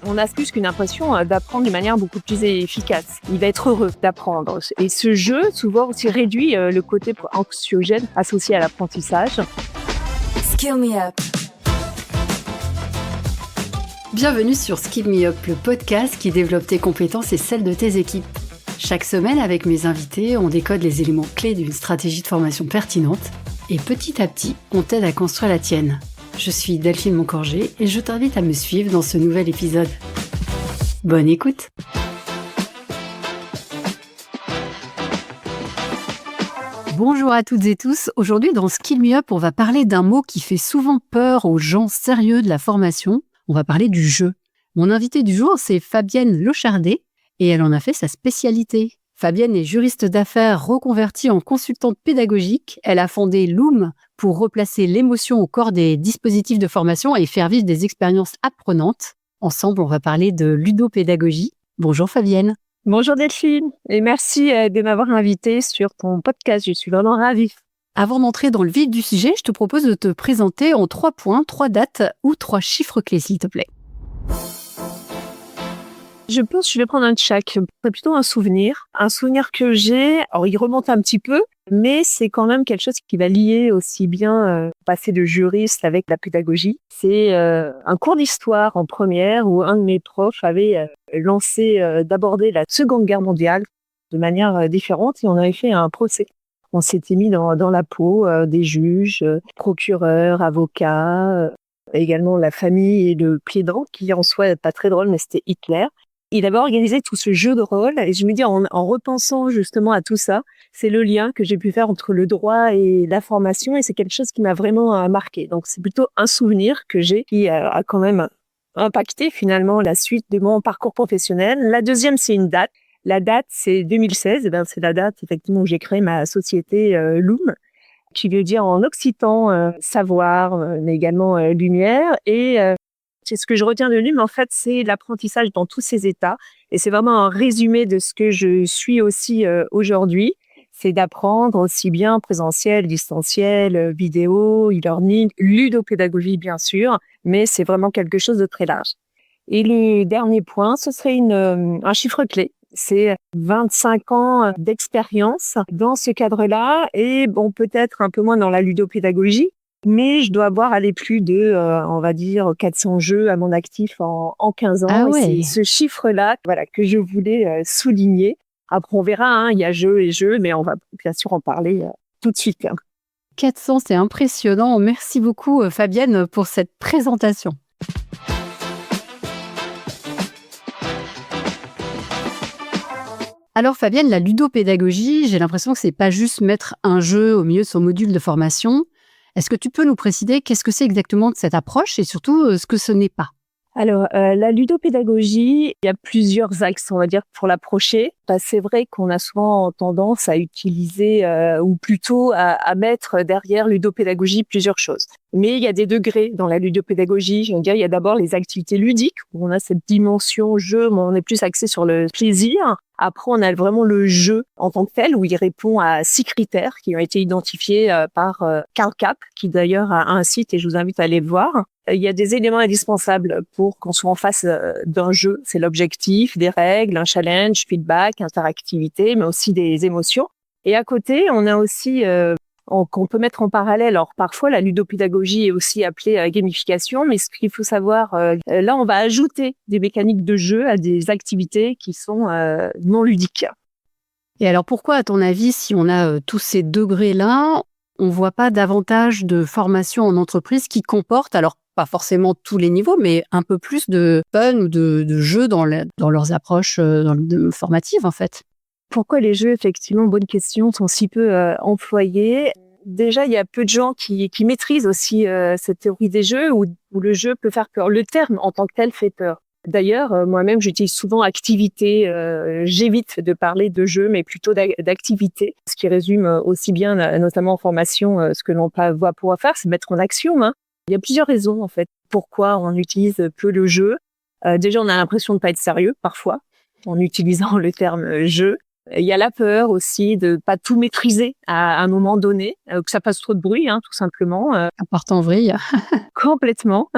On a plus qu'une impression d'apprendre d'une manière beaucoup plus efficace. Il va être heureux d'apprendre. Et ce jeu, souvent, aussi réduit le côté anxiogène associé à l'apprentissage. Skill Me Up. Bienvenue sur Skill Me Up, le podcast qui développe tes compétences et celles de tes équipes. Chaque semaine, avec mes invités, on décode les éléments clés d'une stratégie de formation pertinente et petit à petit, on t'aide à construire la tienne. Je suis Delphine Moncorgé et je t'invite à me suivre dans ce nouvel épisode. Bonne écoute! Bonjour à toutes et tous. Aujourd'hui, dans Skill Me Up, on va parler d'un mot qui fait souvent peur aux gens sérieux de la formation. On va parler du jeu. Mon invitée du jour, c'est Fabienne Lochardet et elle en a fait sa spécialité. Fabienne est juriste d'affaires reconvertie en consultante pédagogique. Elle a fondé Loom pour replacer l'émotion au corps des dispositifs de formation et faire vivre des expériences apprenantes. Ensemble, on va parler de ludopédagogie. Bonjour Fabienne. Bonjour Delphine et merci de m'avoir invitée sur ton podcast. Je suis vraiment ravie. Avant d'entrer dans le vif du sujet, je te propose de te présenter en 3 points, 3 dates ou 3 chiffres clés, s'il te plaît. Je pense que je vais prendre un de chaque. C'est plutôt un souvenir. Un souvenir que j'ai, alors il remonte un petit peu, mais c'est quand même quelque chose qui va lier aussi bien passer de juriste avec la pédagogie. C'est un cours d'histoire en première où un de mes profs avait lancé d'aborder la Seconde Guerre mondiale de manière différente et on avait fait un procès. On s'était mis dans la peau des juges, procureurs, avocats, également la famille et le plaidant, qui en soi n'est pas très drôle, mais c'était Hitler. Il avait organisé tout ce jeu de rôle et je me dis en repensant justement à tout ça, c'est le lien que j'ai pu faire entre le droit et la formation et c'est quelque chose qui m'a vraiment marqué. Donc c'est plutôt un souvenir que j'ai qui a quand même impacté finalement la suite de mon parcours professionnel. La deuxième, c'est une date. La date, c'est 2016. C'est la date effectivement où j'ai créé ma société Loom, qui veut dire en occitan savoir, mais également lumière. Et c'est ce que je retiens de Loom, en fait, c'est l'apprentissage dans tous ses états. Et c'est vraiment un résumé de ce que je suis aussi aujourd'hui. C'est d'apprendre aussi bien présentiel, distanciel, vidéo, e-learning, ludopédagogie bien sûr, mais c'est vraiment quelque chose de très large. Et le dernier point, ce serait un chiffre clé. C'est 25 ans d'expérience dans ce cadre-là et bon, peut-être un peu moins dans la ludopédagogie, mais je dois aller plus de, on va dire, 400 jeux à mon actif en 15 ans. Ah ouais. Et c'est ce chiffre-là, que je voulais souligner. Après, on verra, il y a jeu et jeu, mais on va bien sûr en parler tout de suite. 400, c'est impressionnant. Merci beaucoup Fabienne pour cette présentation. Alors Fabienne, la ludopédagogie, j'ai l'impression que c'est pas juste mettre un jeu au milieu de son module de formation. Est-ce que tu peux nous préciser qu'est-ce que c'est exactement de cette approche et surtout ce que ce n'est pas? Alors, la ludopédagogie, il y a plusieurs axes, on va dire, pour l'approcher. C'est vrai qu'on a souvent tendance à utiliser, ou plutôt à mettre derrière ludopédagogie plusieurs choses. Mais il y a des degrés dans la ludopédagogie. Je veux dire, il y a d'abord les activités ludiques, où on a cette dimension jeu, mais on est plus axé sur le plaisir. Après, on a vraiment le jeu en tant que tel, où il répond à 6 critères qui ont été identifiés par Karl Kapp, qui d'ailleurs a un site et je vous invite à aller le voir. Il y a des éléments indispensables pour qu'on soit en face d'un jeu. C'est l'objectif, des règles, un challenge, feedback, interactivité, mais aussi des émotions. Et à côté, on a aussi qu'on peut mettre en parallèle. Alors parfois, la ludopédagogie est aussi appelée gamification, mais ce qu'il faut savoir, là, on va ajouter des mécaniques de jeu à des activités qui sont non ludiques. Et alors pourquoi, à ton avis, si on a tous ces degrés-là, on voit pas davantage de formations en entreprise qui comportent, alors pas forcément tous les niveaux, mais un peu plus de fun ou de jeux dans leurs approches formatives en fait? Pourquoi les jeux, effectivement, bonne question, sont si peu employés? Déjà, il y a peu de gens qui maîtrisent aussi cette théorie des jeux où le jeu peut faire peur. Le terme en tant que tel fait peur. D'ailleurs, moi-même, j'utilise souvent activité. J'évite de parler de jeu, mais plutôt d'activité. Ce qui résume aussi bien, notamment en formation, ce que l'on va pouvoir faire, c'est mettre en action. Il y a plusieurs raisons, en fait, pourquoi on utilise peu le jeu. Déjà, on a l'impression de pas être sérieux, parfois, en utilisant le terme jeu. Il y a la peur aussi de pas tout maîtriser à un moment donné, que ça fasse trop de bruit, tout simplement. À part en vrille. Complètement.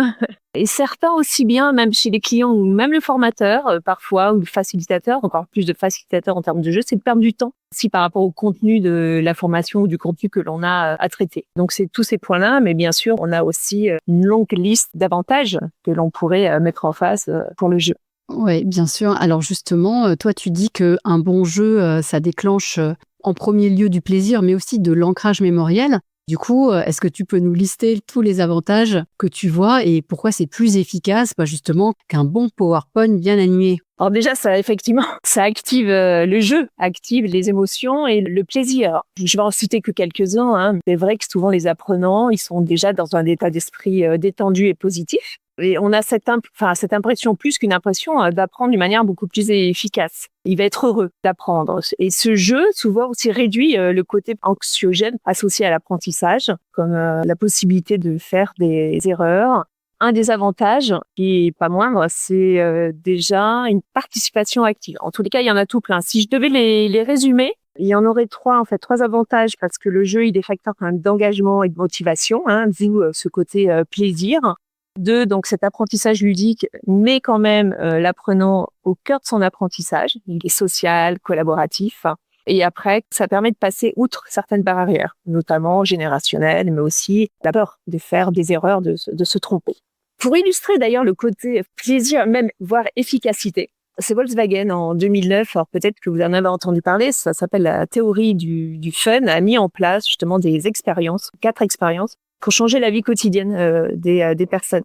Et certains aussi bien, même chez les clients ou même le formateur, parfois, ou le facilitateur, encore plus de facilitateurs en termes de jeu, c'est de perdre du temps aussi par rapport au contenu de la formation ou du contenu que l'on a à traiter. Donc, c'est tous ces points-là, mais bien sûr, on a aussi une longue liste d'avantages que l'on pourrait mettre en face pour le jeu. Oui, bien sûr. Alors justement, toi, tu dis qu'un bon jeu, ça déclenche en premier lieu du plaisir, mais aussi de l'ancrage mémoriel. Du coup, est-ce que tu peux nous lister tous les avantages que tu vois et pourquoi c'est plus efficace, justement, qu'un bon PowerPoint bien animé? Alors déjà, ça effectivement, ça active le jeu, active les émotions et le plaisir. Je vais en citer que quelques-uns. C'est vrai que souvent les apprenants, ils sont déjà dans un état d'esprit détendu et positif. Et on a cette impression, plus qu'une impression, d'apprendre d'une manière beaucoup plus efficace. Il va être heureux d'apprendre. Et ce jeu, souvent, aussi réduit le côté anxiogène associé à l'apprentissage, comme la possibilité de faire des erreurs. Un des avantages, qui est pas moindre, c'est déjà une participation active. En tous les cas, il y en a tout plein. Si je devais les résumer, il y en aurait trois avantages, parce que le jeu, il est facteur quand même d'engagement et de motivation, d'où ce côté plaisir. 2, donc cet apprentissage ludique met quand même l'apprenant au cœur de son apprentissage. Il est social, collaboratif. Et après, ça permet de passer outre certaines barrières, notamment générationnelles, mais aussi la peur de faire des erreurs, de se tromper. Pour illustrer d'ailleurs le côté plaisir, même voire efficacité, c'est Volkswagen en 2009, alors peut-être que vous en avez entendu parler, ça s'appelle la théorie du fun, a mis en place justement des expériences, 4 expériences, pour changer la vie quotidienne des personnes.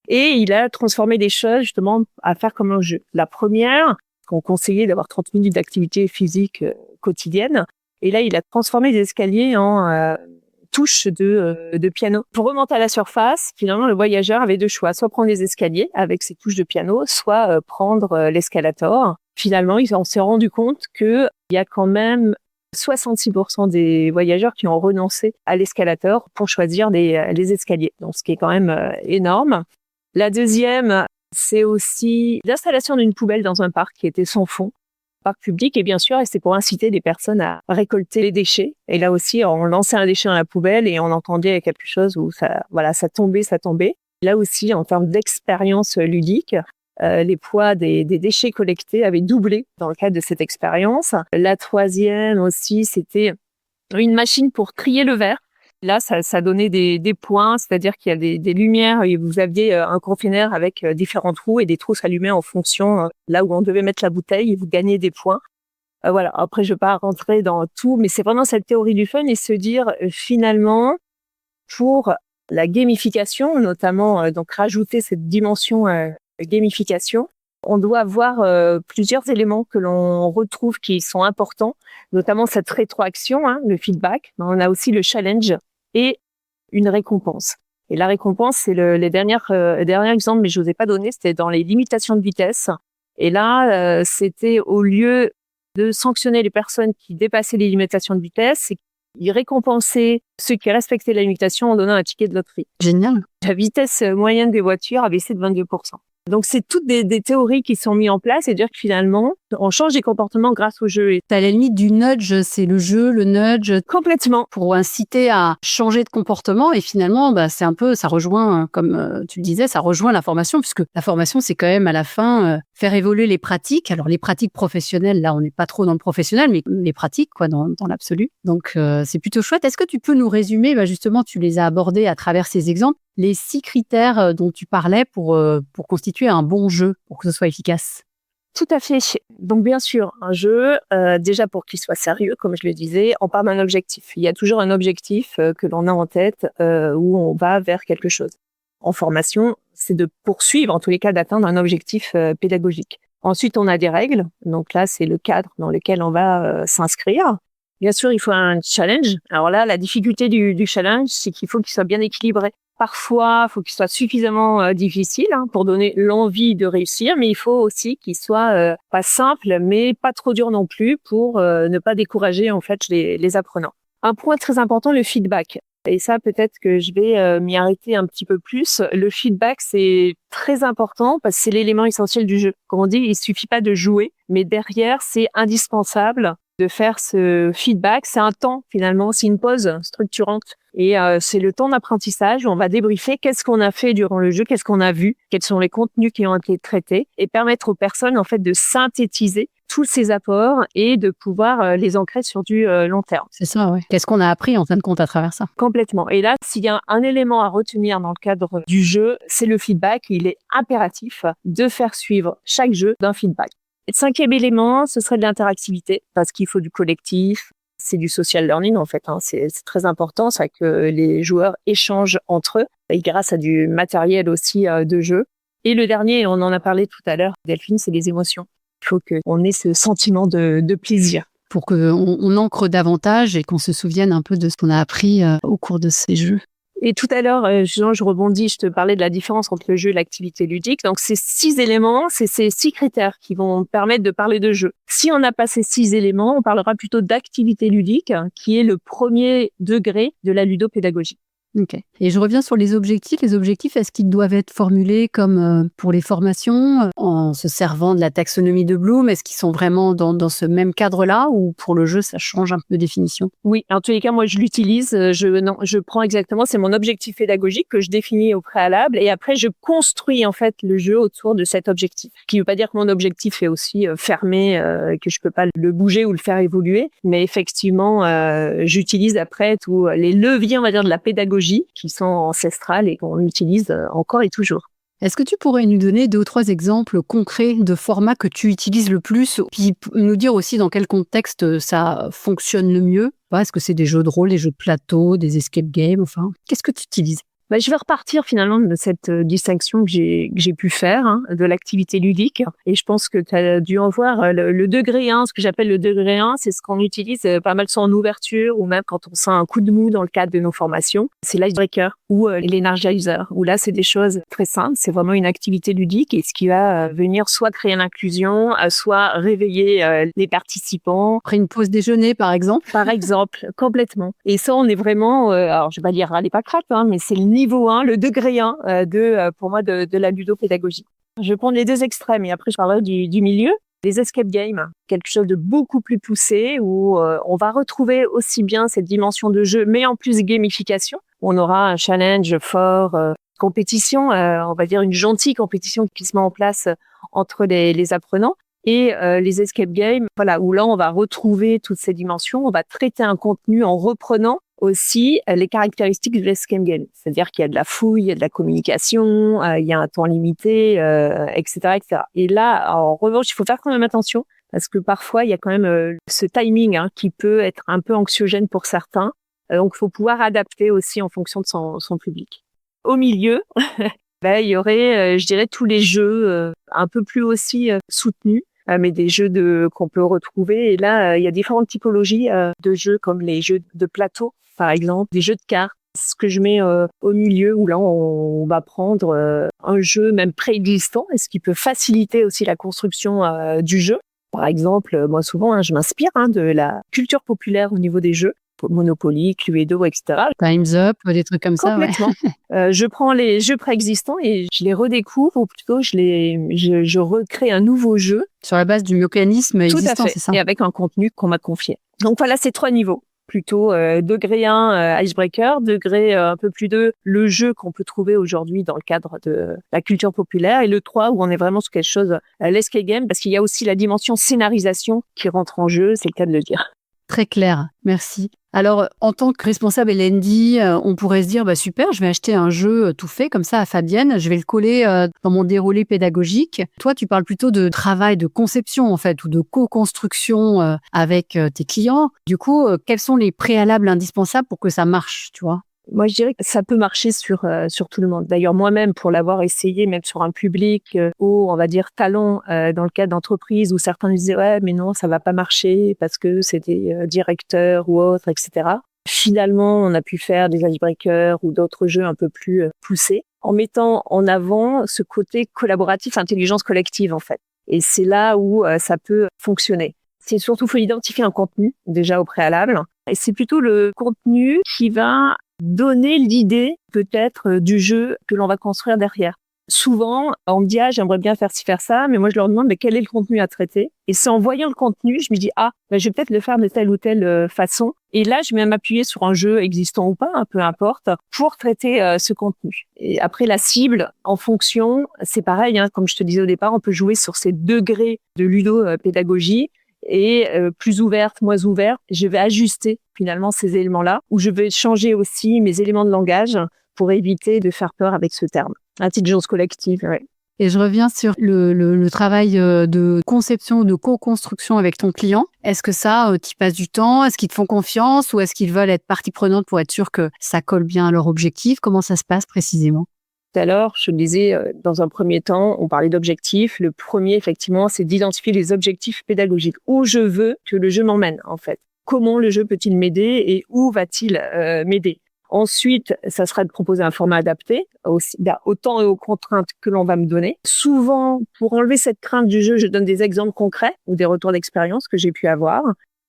Et il a transformé des choses justement à faire comme un jeu. La première, qu'on conseillait d'avoir 30 minutes d'activité physique quotidienne, et là il a transformé les escaliers en touches de piano. Pour remonter à la surface, finalement le voyageur avait 2 choix, soit prendre les escaliers avec ses touches de piano, soit prendre l'escalator. Finalement, on s'est rendu compte que il y a quand même 66% des voyageurs qui ont renoncé à l'escalator pour choisir les escaliers, donc ce qui est quand même énorme. La deuxième, c'est aussi l'installation d'une poubelle dans un parc qui était sans fond, parc public, et bien sûr, et c'est pour inciter les personnes à récolter les déchets. Et là aussi, on lançait un déchet dans la poubelle et on entendait quelque chose où ça tombait. Là aussi, en termes d'expérience ludique, les poids des déchets collectés avaient doublé dans le cadre de cette expérience. La troisième aussi, c'était une machine pour trier le verre. Là, ça donnait des points, c'est-à-dire qu'il y a des lumières et vous aviez un conteneur avec différents trous et des trous s'allumaient en fonction là où on devait mettre la bouteille et vous gagnez des points. Voilà. Après, je vais pas rentrer dans tout, mais c'est vraiment cette théorie du fun et se dire finalement pour la gamification, notamment donc rajouter cette dimension gamification, on doit avoir plusieurs éléments que l'on retrouve qui sont importants, notamment cette rétroaction, le feedback. On a aussi le challenge et une récompense. Et la récompense, c'est les derniers exemples, mais je vous ai pas donné, c'était dans les limitations de vitesse. Et là, c'était au lieu de sanctionner les personnes qui dépassaient les limitations de vitesse, c'est qu'ils récompensaient ceux qui respectaient la limitation en donnant un ticket de loterie. Génial. La vitesse moyenne des voitures a baissé de 22%. Donc, c'est toutes des théories qui sont mises en place et dire que finalement, on change des comportements grâce au jeu. À la limite du nudge, c'est le jeu, le nudge. Complètement. Pour inciter à changer de comportement. Et finalement, c'est un peu, ça rejoint, comme tu le disais, ça rejoint la formation, puisque la formation, c'est quand même à la fin faire évoluer les pratiques. Alors, les pratiques professionnelles, là, on n'est pas trop dans le professionnel, mais les pratiques, dans l'absolu. Donc, c'est plutôt chouette. Est-ce que tu peux nous résumer, justement, tu les as abordés à travers ces exemples, les 6 critères dont tu parlais pour constituer un bon jeu, pour que ce soit efficace? Tout à fait. Donc, bien sûr, un jeu, déjà pour qu'il soit sérieux, comme je le disais, on part d'un objectif. Il y a toujours un objectif que l'on a en tête où on va vers quelque chose. En formation, c'est de poursuivre, en tous les cas, d'atteindre un objectif pédagogique. Ensuite, on a des règles. Donc là, c'est le cadre dans lequel on va s'inscrire. Bien sûr, il faut un challenge. Alors là, la difficulté du challenge, c'est qu'il faut qu'il soit bien équilibré. Parfois, il faut qu'il soit suffisamment difficile pour donner l'envie de réussir, mais il faut aussi qu'il soit pas simple, mais pas trop dur non plus pour ne pas décourager en fait les apprenants. Un point très important, le feedback. Et ça, peut-être que je vais m'y arrêter un petit peu plus. Le feedback, c'est très important parce que c'est l'élément essentiel du jeu. Comme on dit, il suffit pas de jouer, mais derrière, c'est indispensable de faire ce feedback. C'est un temps, finalement, c'est une pause structurante. Et c'est le temps d'apprentissage où on va débriefer qu'est-ce qu'on a fait durant le jeu, qu'est-ce qu'on a vu, quels sont les contenus qui ont été traités, et permettre aux personnes, en fait, de synthétiser tous ces apports et de pouvoir les ancrer sur du long terme. C'est ça, ouais. Qu'est-ce qu'on a appris, en fin de compte, à travers ça? Complètement. Et là, s'il y a un élément à retenir dans le cadre du jeu, c'est le feedback. Il est impératif de faire suivre chaque jeu d'un feedback. Et le cinquième élément, ce serait de l'interactivité, parce qu'il faut du collectif. C'est du social learning, en fait. C'est très important, c'est que les joueurs échangent entre eux, et grâce à du matériel aussi de jeu. Et le dernier, on en a parlé tout à l'heure, Delphine, c'est les émotions. Il faut qu'on ait ce sentiment de plaisir. Pour qu'on ancre davantage et qu'on se souvienne un peu de ce qu'on a appris au cours de ces jeux. Et tout à l'heure, Jean, je rebondis, je te parlais de la différence entre le jeu et l'activité ludique. Donc, ces 6 éléments, c'est ces 6 critères qui vont permettre de parler de jeu. Si on n'a pas ces 6 éléments, on parlera plutôt d'activité ludique, qui est le premier degré de la ludopédagogie. Ok. Et je reviens sur les objectifs. Les objectifs, est-ce qu'ils doivent être formulés comme pour les formations, en se servant de la taxonomie de Bloom? Est-ce qu'ils sont vraiment dans ce même cadre-là, ou pour le jeu, ça change un peu de définition? Oui, en tous les cas, moi, je l'utilise. Je prends exactement, c'est mon objectif pédagogique que je définis au préalable, et après, je construis en fait le jeu autour de cet objectif. Ce qui ne veut pas dire que mon objectif est aussi fermé, que je peux pas le bouger ou le faire évoluer, mais effectivement, j'utilise après tous les leviers, on va dire, de la pédagogie qui sont ancestrales et qu'on utilise encore et toujours. Est-ce que tu pourrais nous donner 2 ou 3 exemples concrets de formats que tu utilises le plus, puis nous dire aussi dans quel contexte ça fonctionne le mieux? Est-ce que c'est des jeux de rôle, des jeux de plateau, des escape games, enfin, qu'est-ce que tu utilises? Je vais repartir finalement de cette distinction que j'ai pu faire de l'activité ludique. Et je pense que tu as dû en voir le degré 1, ce que j'appelle le degré 1, c'est ce qu'on utilise pas mal soit en ouverture ou même quand on sent un coup de mou dans le cadre de nos formations. C'est l'icebreaker ou l'energizer, où là, c'est des choses très simples. C'est vraiment une activité ludique et ce qui va venir soit créer l'inclusion, soit réveiller les participants. Après une pause déjeuner, par exemple? Par exemple, complètement. Et ça, on est vraiment, alors je vais pas dire râler pas craque, mais c'est le niveau 1, le degré 1 pour moi de la ludopédagogie. Je vais prendre les 2 extrêmes et après je parlerai du milieu. Les escape games, quelque chose de beaucoup plus poussé où on va retrouver aussi bien cette dimension de jeu, mais en plus gamification. On aura un challenge fort, compétition, on va dire une gentille compétition qui se met en place entre les apprenants. Et les escape games, voilà, où là on va retrouver toutes ces dimensions, on va traiter un contenu en reprenant aussi les caractéristiques de l'escape game. C'est-à-dire qu'il y a de la fouille, il y a de la communication, il y a un temps limité, etc., etc. Et là, en revanche, il faut faire quand même attention parce que parfois il y a quand même ce timing qui peut être un peu anxiogène pour certains. Donc il faut pouvoir adapter aussi en fonction de son public. Au milieu, il y aurait, je dirais, tous les jeux un peu plus aussi soutenus. Mais des jeux qu'on peut retrouver. Et là, il y a différentes typologies de jeux, comme les jeux de plateau, par exemple, des jeux de cartes. Ce que je mets au milieu, où là, on va prendre un jeu même préexistant, et ce qui peut faciliter aussi la construction du jeu. Par exemple, moi, souvent, je m'inspire de la culture populaire au niveau des jeux. Monopoly, Cluedo, etc. Time's Up, des trucs comme ça. Complètement. Ouais. Je prends les jeux préexistants et je les redécouvre, ou plutôt je recrée un nouveau jeu. Sur la base du mécanisme existant, c'est ça? Et avec un contenu qu'on m'a confié. Donc voilà, c'est 3 niveaux. Plutôt degré 1, icebreaker, degré un peu plus 2, le jeu qu'on peut trouver aujourd'hui dans le cadre de la culture populaire, et le 3 où on est vraiment sur quelque chose, l'escape game, parce qu'il y a aussi la dimension scénarisation qui rentre en jeu, c'est le cas de le dire. Très clair, merci. Alors, en tant que responsable L&D, on pourrait se dire, super, je vais acheter un jeu tout fait comme ça à Fabienne, je vais le coller dans mon déroulé pédagogique. Toi, tu parles plutôt de travail de conception, en fait, ou de co-construction avec tes clients. Du coup, quels sont les préalables indispensables pour que ça marche, tu vois? Moi, je dirais que ça peut marcher sur tout le monde. D'ailleurs, moi-même, pour l'avoir essayé, même sur un public haut, on va dire talent, dans le cadre d'entreprise, où certains me disaient ouais, mais non, ça va pas marcher parce que c'est des directeurs ou autres, etc. Finalement, on a pu faire des icebreakers ou d'autres jeux un peu plus poussés, en mettant en avant ce côté collaboratif, intelligence collective, en fait. Et c'est là où ça peut fonctionner. C'est surtout, faut identifier un contenu déjà au préalable. Et c'est plutôt le contenu qui va donner l'idée peut-être du jeu que l'on va construire derrière. Souvent, on me dit, j'aimerais bien faire ci, faire ça, mais moi, je leur demande, mais quel est le contenu à traiter? Et c'est en voyant le contenu, je me dis, je vais peut-être le faire de telle ou telle façon. Et là, je vais m'appuyer sur un jeu existant ou pas, peu importe, pour traiter ce contenu. Et après, la cible, en fonction, c'est pareil, comme je te disais au départ, on peut jouer sur ces degrés de ludopédagogie et plus ouverte, moins ouverte. Je vais ajuster finalement ces éléments-là, où je vais changer aussi mes éléments de langage pour éviter de faire peur avec ce terme. Intelligence collective, ouais. Et je reviens sur le travail de conception, de co-construction avec ton client. Est-ce que ça, tu passes du temps? Est-ce qu'ils te font confiance ou est-ce qu'ils veulent être partie prenante pour être sûr que ça colle bien à leur objectif? Comment ça se passe précisément? Tout à l'heure, je te disais, dans un premier temps, on parlait d'objectifs. Le premier, effectivement, c'est d'identifier les objectifs pédagogiques. Où je veux que le jeu m'emmène, en fait. Comment le jeu peut-il m'aider et où va-t-il m'aider? Ensuite, ça sera de proposer un format adapté au temps et aux contraintes que l'on va me donner. Souvent, pour enlever cette crainte du jeu, je donne des exemples concrets ou des retours d'expérience que j'ai pu avoir.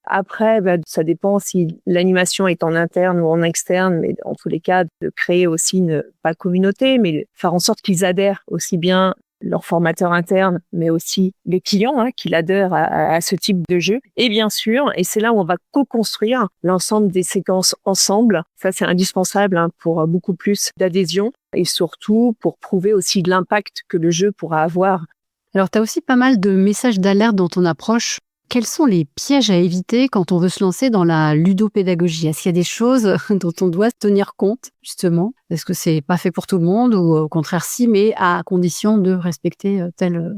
Après, ça dépend si l'animation est en interne ou en externe, mais en tous les cas, de créer aussi pas communauté, mais faire en sorte qu'ils adhèrent aussi bien leurs formateurs internes, mais aussi les clients qui adhèrent à ce type de jeu. Et bien sûr, et c'est là où on va co-construire l'ensemble des séquences ensemble. Ça, c'est indispensable pour beaucoup plus d'adhésion et surtout pour prouver aussi l'impact que le jeu pourra avoir. Alors, tu as aussi pas mal de messages d'alerte dans ton approche. Quels sont les pièges à éviter quand on veut se lancer dans la ludopédagogie? Est-ce qu'il y a des choses dont on doit tenir compte, justement? Est-ce que c'est pas fait pour tout le monde ou au contraire si, mais à condition de respecter tel...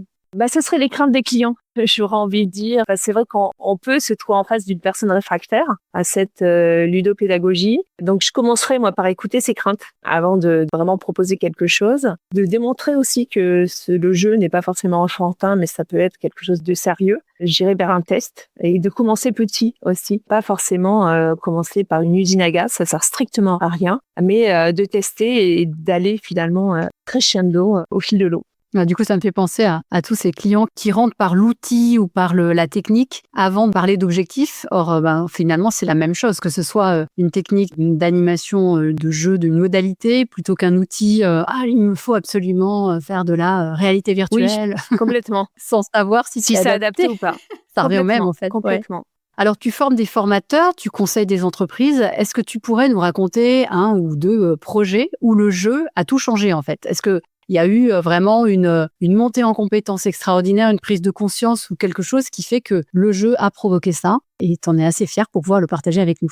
Ce serait les craintes des clients, j'aurais envie de dire. C'est vrai qu'on peut se trouver en face d'une personne réfractaire à cette ludopédagogie. Donc, je commencerai, moi, par écouter ses craintes avant de vraiment proposer quelque chose. De démontrer aussi que le jeu n'est pas forcément enfantin, mais ça peut être quelque chose de sérieux. J'irai vers un test et de commencer petit aussi. Pas forcément commencer par une usine à gaz, ça sert strictement à rien. Mais de tester et d'aller finalement crescendo au fil de l'eau. Du coup, ça me fait penser à tous ces clients qui rentrent par l'outil ou par la technique avant de parler d'objectifs. Or, finalement, c'est la même chose, que ce soit une technique d'animation de jeu, d'une modalité, plutôt qu'un outil. Il me faut absolument faire de la réalité virtuelle. Oui, complètement. Sans savoir si c'est adapté ou pas. Ça revient au même, en fait. Complètement. Ouais. Alors, tu formes des formateurs, tu conseilles des entreprises. Est-ce que tu pourrais nous raconter un ou deux projets où le jeu a tout changé, en fait? Est-ce que il y a eu vraiment une montée en compétences extraordinaire, une prise de conscience ou quelque chose qui fait que le jeu a provoqué ça et tu en es assez fier pour pouvoir le partager avec nous?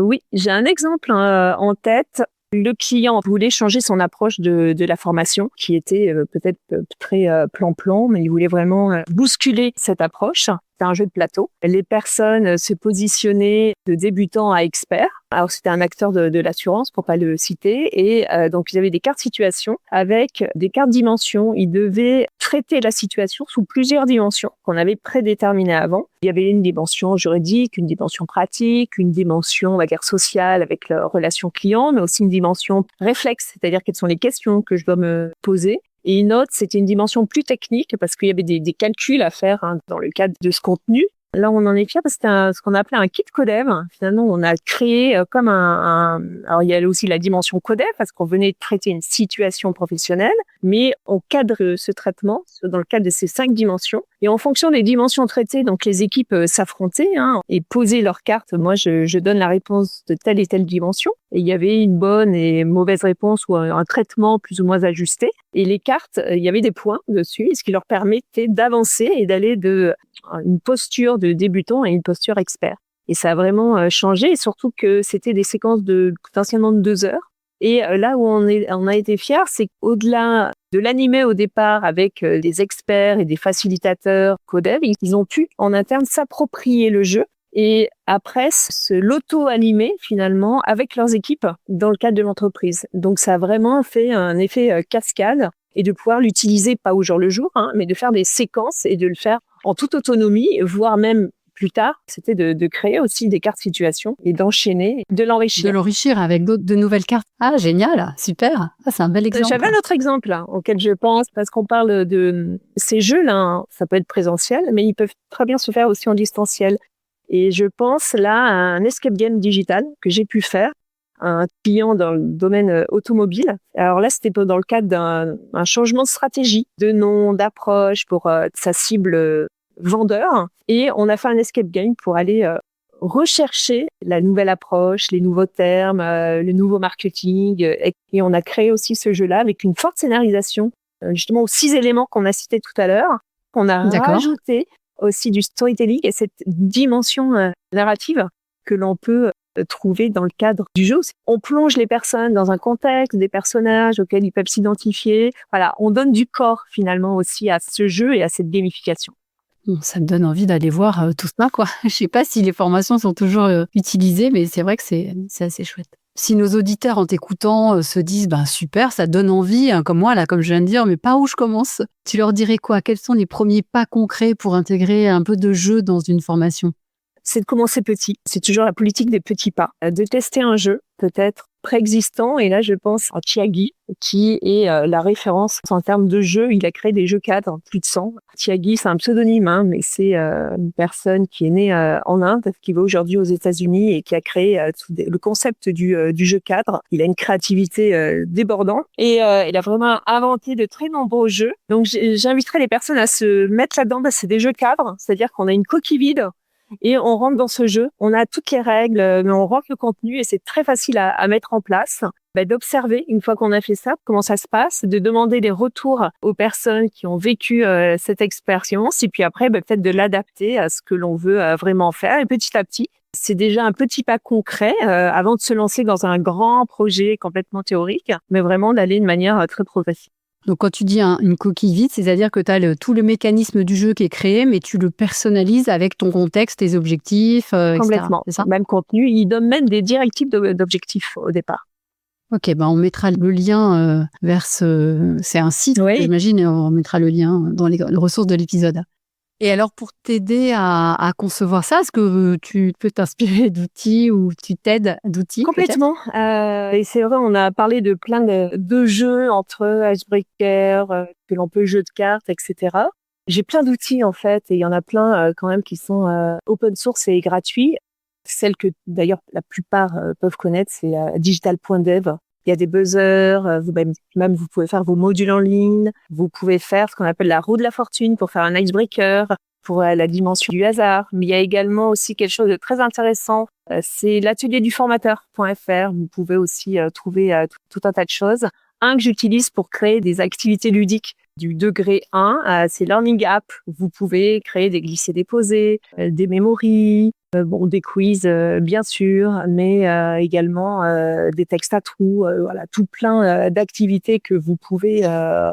Oui, j'ai un exemple en tête. Le client voulait changer son approche de la formation, qui était peut-être très plan-plan, mais il voulait vraiment bousculer cette approche. C'était un jeu de plateau. Les personnes se positionnaient de débutants à experts. Alors, c'était un acteur de l'assurance, pour pas le citer. Et donc, ils avaient des cartes situation avec des cartes dimensions. Ils devaient traiter la situation sous plusieurs dimensions qu'on avait prédéterminées avant. Il y avait une dimension juridique, une dimension pratique, une dimension, on va dire, sociale avec la relation client, mais aussi une dimension réflexe, c'est-à-dire quelles sont les questions que je dois me poser. Et une autre, c'était une dimension plus technique parce qu'il y avait des calculs à faire dans le cadre de ce contenu. Là, on en est fiers parce que c'était ce qu'on appelait un kit codev. Finalement, on a créé comme alors, il y a aussi la dimension codev parce qu'on venait de traiter une situation professionnelle, mais on cadre ce traitement dans le cadre de ces 5 dimensions. Et en fonction des dimensions traitées, donc les équipes s'affrontaient et posaient leurs cartes. Moi, je donne la réponse de telle et telle dimension. Et il y avait une bonne et mauvaise réponse ou un traitement plus ou moins ajusté. Et les cartes, il y avait des points dessus, ce qui leur permettait d'avancer et d'aller de une posture de débutant à une posture expert. Et ça a vraiment changé, et surtout que c'était des séquences potentiellement de 2 heures. Et là où on a été fiers, c'est qu'au-delà de l'animer au départ avec des experts et des facilitateurs codev, ils ont pu en interne s'approprier le jeu et après se l'auto-animer finalement avec leurs équipes dans le cadre de l'entreprise. Donc ça a vraiment fait un effet cascade et de pouvoir l'utiliser pas au jour le jour, mais de faire des séquences et de le faire en toute autonomie, voire même plus tard, c'était de créer aussi des cartes situation et d'enchaîner, de l'enrichir. De l'enrichir avec de nouvelles cartes. Ah, génial, super. C'est un bel exemple. J'avais un autre exemple auquel je pense, parce qu'on parle de ces jeux-là, ça peut être présentiel, mais ils peuvent très bien se faire aussi en distanciel. Et je pense là à un escape game digital que j'ai pu faire un client dans le domaine automobile. Alors là, c'était dans le cadre d'un changement de stratégie, de nom, d'approche pour sa cible vendeur. Et on a fait un escape game pour aller rechercher la nouvelle approche, les nouveaux termes, le nouveau marketing. Et on a créé aussi ce jeu-là avec une forte scénarisation, justement aux 6 éléments qu'on a cités tout à l'heure. On a D'accord. rajouté aussi du storytelling et cette dimension narrative que l'on peut trouver dans le cadre du jeu. On plonge les personnes dans un contexte, des personnages auxquels ils peuvent s'identifier. Voilà, on donne du corps finalement aussi à ce jeu et à cette gamification. Bon, ça me donne envie d'aller voir tout ça, quoi. Je sais pas si les formations sont toujours utilisées, mais c'est vrai que c'est assez chouette. Si nos auditeurs, en t'écoutant, se disent « super, ça donne envie hein, », comme moi, là, comme je viens de dire, mais par où je commence? Tu leur dirais quoi? Quels sont les premiers pas concrets pour intégrer un peu de jeu dans une formation? C'est de commencer petit. C'est toujours la politique des petits pas. De tester un jeu, peut-être préexistant. Et là, je pense à Tiagi, qui est la référence en termes de jeux. Il a créé des jeux cadres, plus de 100. Tiagi, c'est un pseudonyme, mais c'est une personne qui est née en Inde, qui va aujourd'hui aux États-Unis et qui a créé le concept du jeu cadre. Il a une créativité débordante et il a vraiment inventé de très nombreux jeux. Donc, j'inviterais les personnes à se mettre là-dedans. C'est des jeux cadres, c'est-à-dire qu'on a une coquille vide et on rentre dans ce jeu. On a toutes les règles, mais on rentre le contenu et c'est très facile à mettre en place. D'observer, une fois qu'on a fait ça, comment ça se passe, de demander des retours aux personnes qui ont vécu cette expérience et puis après, peut-être de l'adapter à ce que l'on veut vraiment faire. Et petit à petit, c'est déjà un petit pas concret avant de se lancer dans un grand projet complètement théorique, mais vraiment d'aller de manière très progressive. Donc, quand tu dis une coquille vide, c'est-à-dire que tu as tout le mécanisme du jeu qui est créé, mais tu le personnalises avec ton contexte, tes objectifs, etc. Complètement. C'est ça? Même contenu, il donne même des directives d'objectifs au départ. Ok, on mettra le lien vers c'est un site, Oui. j'imagine, et on mettra le lien dans les ressources de l'épisode. Et alors, pour t'aider à concevoir ça, est-ce que tu peux t'inspirer d'outils ou tu t'aides d'outils? Complètement. Et c'est vrai, on a parlé de plein de jeux entre Icebreaker, que l'on peut jeu de cartes, etc. J'ai plein d'outils en fait, et il y en a plein quand même qui sont open source et gratuits. Celle que d'ailleurs la plupart peuvent connaître, c'est digital.dev. Il y a des buzzers, même vous pouvez faire vos modules en ligne, vous pouvez faire ce qu'on appelle la roue de la fortune pour faire un icebreaker, pour la dimension du hasard. Mais il y a également aussi quelque chose de très intéressant, c'est l'atelier du formateur.fr. Vous pouvez aussi trouver tout un tas de choses. Un que j'utilise pour créer des activités ludiques du degré 1, c'est Learning App. Vous pouvez créer des glissés-déposés, des memories, des quiz bien sûr, mais également des textes à trous, voilà, tout plein d'activités que vous pouvez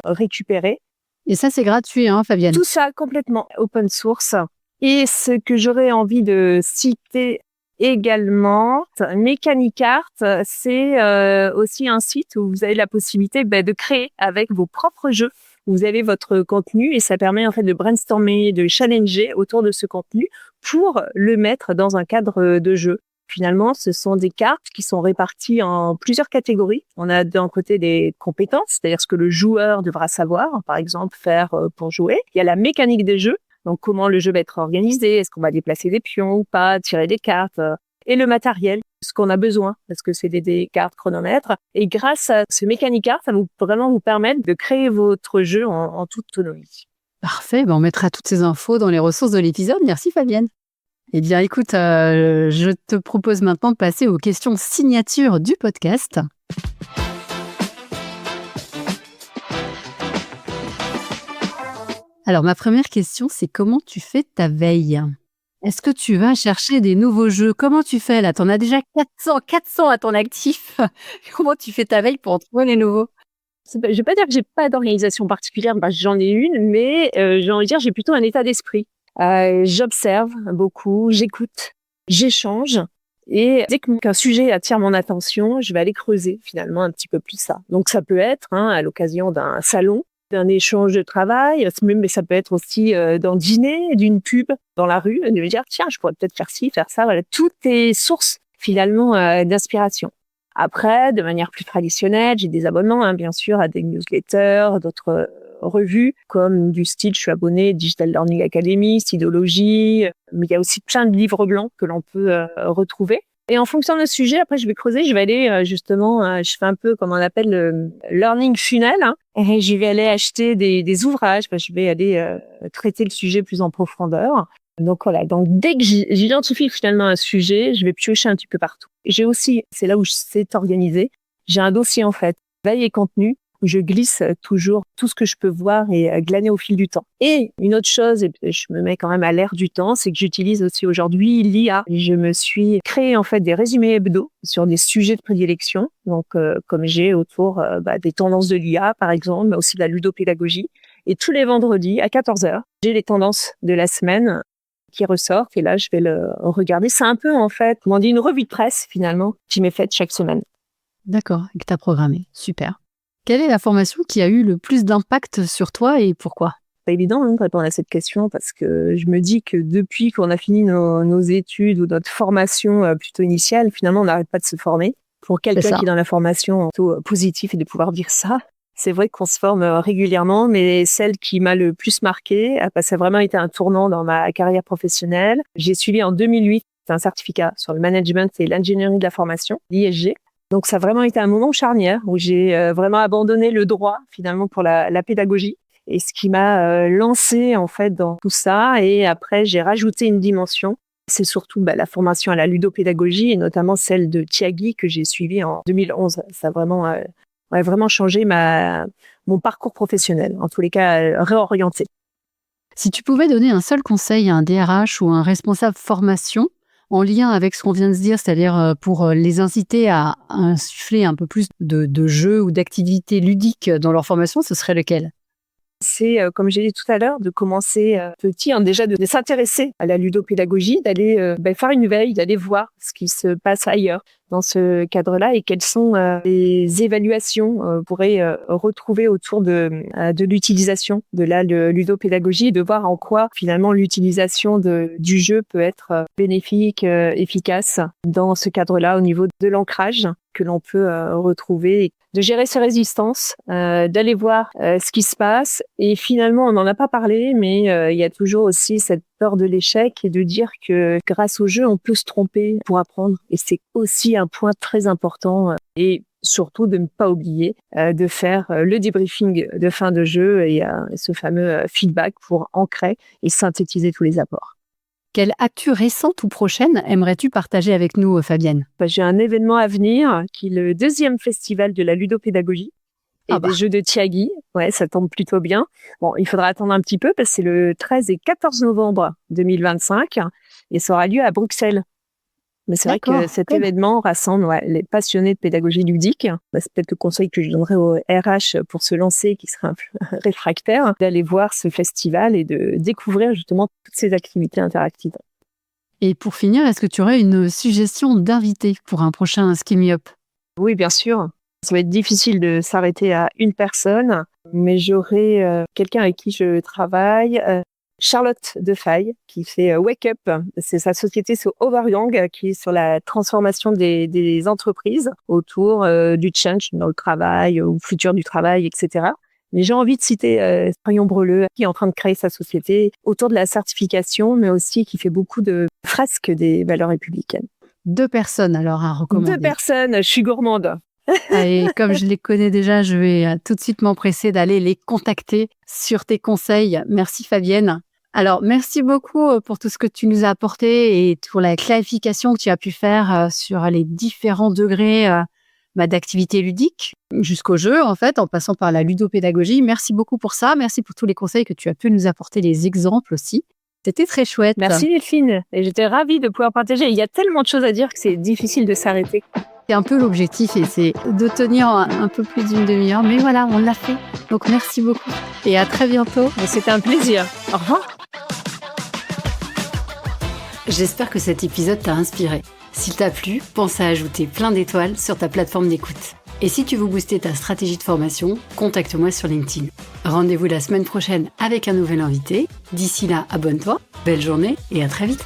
récupérer. Et ça, c'est gratuit, hein, Fabienne? Tout ça complètement open source. Et ce que j'aurais envie de citer également, Mechanicart, c'est aussi un site où vous avez la possibilité de créer avec vos propres jeux. Vous avez votre contenu et ça permet en fait de brainstormer, de challenger autour de ce contenu pour le mettre dans un cadre de jeu. Finalement, ce sont des cartes qui sont réparties en plusieurs catégories. On a d'un côté des compétences, c'est-à-dire ce que le joueur devra savoir, par exemple faire pour jouer. Il y a la mécanique des jeux, donc comment le jeu va être organisé, est-ce qu'on va déplacer des pions ou pas, tirer des cartes, et le matériel, ce qu'on a besoin, parce que c'est des cartes chronomètres. Et grâce à ce mécanique art, ça va vraiment vous permettre de créer votre jeu en toute autonomie. Parfait, on mettra toutes ces infos dans les ressources de l'épisode. Merci Fabienne. Eh bien, écoute, je te propose maintenant de passer aux questions signature du podcast. Alors, ma première question, c'est comment tu fais ta veille? Est-ce que tu vas chercher des nouveaux jeux? Comment tu fais là? T'en as déjà 400 à ton actif. Comment tu fais ta veille pour en trouver les nouveaux? Je vais pas dire que j'ai pas d'organisation particulière, j'en ai une, mais j'ai envie de dire j'ai plutôt un état d'esprit. J'observe beaucoup, j'écoute, j'échange, et dès qu'un sujet attire mon attention, je vais aller creuser finalement un petit peu plus ça. Donc ça peut être à l'occasion d'un salon, d'un échange de travail, mais ça peut être aussi d'un dîner, d'une pub dans la rue, de me dire tiens, je pourrais peut-être faire ci, faire ça. Voilà, tout est source finalement d'inspiration. Après, de manière plus traditionnelle, j'ai des abonnements, bien sûr, à des newsletters, d'autres revues, comme du style, je suis abonnée Digital Learning Academy, Sidologie, mais il y a aussi plein de livres blancs que l'on peut retrouver. Et en fonction d'un sujet, après, je vais creuser, je vais aller justement, je fais un peu comme on appelle le learning funnel, hein, et je vais aller acheter des ouvrages, je vais aller traiter le sujet plus en profondeur. Donc voilà, donc dès que j'identifie finalement un sujet, je vais piocher un petit peu partout. Et j'ai aussi, c'est là où je sais organiser, j'ai un dossier en fait, veille et contenu, où je glisse toujours tout ce que je peux voir et glaner au fil du temps. Et une autre chose, et je me mets quand même à l'ère du temps, c'est que j'utilise aussi aujourd'hui l'IA. Je me suis créé en fait des résumés hebdo sur des sujets de prédilection, donc comme j'ai autour des tendances de l'IA par exemple, mais aussi de la ludopédagogie. Et tous les vendredis à 14h, j'ai les tendances de la semaine qui ressortent et là je vais le regarder. C'est un peu en fait, comment on dit, une revue de presse finalement qui m'est faite chaque semaine. D'accord, et que tu as programmé. Super. Quelle est la formation qui a eu le plus d'impact sur toi et pourquoi ? Pas évident de répondre à cette question parce que je me dis que depuis qu'on a fini nos études ou notre formation plutôt initiale, finalement, on n'arrête pas de se former. Pour quelqu'un qui est dans la formation plutôt positif et de pouvoir dire ça, c'est vrai qu'on se forme régulièrement, mais celle qui m'a le plus marquée, ça a vraiment été un tournant dans ma carrière professionnelle. J'ai suivi en 2008 un certificat sur le management et l'ingénierie de la formation, l'ISG. Donc, ça a vraiment été un moment charnière où j'ai vraiment abandonné le droit, finalement, pour la pédagogie. Et ce qui m'a lancé en fait, dans tout ça. Et après, j'ai rajouté une dimension. C'est surtout la formation à la ludopédagogie et notamment celle de Tiagui que j'ai suivie en 2011. Ça a vraiment changé mon parcours professionnel, en tous les cas, réorienté. Si tu pouvais donner un seul conseil à un DRH ou un responsable formation, en lien avec ce qu'on vient de se dire, c'est-à-dire pour les inciter à insuffler un peu plus de jeux ou d'activités ludiques dans leur formation, ce serait lequel ? C'est, comme j'ai dit tout à l'heure, de commencer petit, déjà de s'intéresser à la ludopédagogie, d'aller faire une veille, d'aller voir ce qui se passe ailleurs dans ce cadre-là et quelles sont les évaluations qu'on pourrait retrouver autour de l'utilisation de la ludopédagogie et de voir en quoi finalement l'utilisation du jeu peut être bénéfique, efficace dans ce cadre-là au niveau de l'ancrage que l'on peut retrouver, de gérer ses résistances, d'aller voir ce qui se passe. Et finalement, on n'en a pas parlé, mais il y a toujours aussi cette peur de l'échec et de dire que grâce au jeu, on peut se tromper pour apprendre. Et c'est aussi un point très important. Et surtout de ne pas oublier de faire le débriefing de fin de jeu et ce fameux feedback pour ancrer et synthétiser tous les apports. Quelle actu récente ou prochaine aimerais-tu partager avec nous, Fabienne ? J'ai un événement à venir qui est le 2e festival de la ludopédagogie et des jeux de Tiagui. Ouais, ça tombe plutôt bien. Bon, il faudra attendre un petit peu parce que c'est le 13 et 14 novembre 2025 et ça aura lieu à Bruxelles. Mais c'est vrai que cet événement rassemble les passionnés de pédagogie ludique. C'est peut-être le conseil que je donnerais au RH pour se lancer, qui serait un peu réfractaire, d'aller voir ce festival et de découvrir justement toutes ces activités interactives. Et pour finir, est-ce que tu aurais une suggestion d'invité pour un prochain Skill Me Up ? Oui, bien sûr. Ça va être difficile de s'arrêter à une personne, mais j'aurai quelqu'un avec qui je travaille, Charlotte Defaille, qui fait Wake Up. C'est sa société, c'est Overyoung, qui est sur la transformation des entreprises autour du change dans le travail, ou futur du travail, etc. Mais j'ai envie de citer Marion Breleux, qui est en train de créer sa société autour de la certification, mais aussi qui fait beaucoup de fresques des valeurs républicaines. 2 personnes alors à recommander. 2 personnes, je suis gourmande. Et comme je les connais déjà, je vais tout de suite m'empresser d'aller les contacter sur tes conseils. Merci Fabienne. Alors, merci beaucoup pour tout ce que tu nous as apporté et pour la clarification que tu as pu faire sur les différents degrés d'activité ludique jusqu'au jeu, en fait, en passant par la ludopédagogie. Merci beaucoup pour ça. Merci pour tous les conseils que tu as pu nous apporter, les exemples aussi. C'était très chouette. Merci Delphine. Et j'étais ravie de pouvoir partager. Il y a tellement de choses à dire que c'est difficile de s'arrêter. C'est un peu l'objectif et c'est de tenir un peu plus d'une demi-heure. Mais voilà, on l'a fait. Donc, merci beaucoup. Et à très bientôt. C'était un plaisir. Au revoir. J'espère que cet épisode t'a inspiré. S'il t'a plu, pense à ajouter plein d'étoiles sur ta plateforme d'écoute. Et si tu veux booster ta stratégie de formation, contacte-moi sur LinkedIn. Rendez-vous la semaine prochaine avec un nouvel invité. D'ici là, abonne-toi, belle journée et à très vite.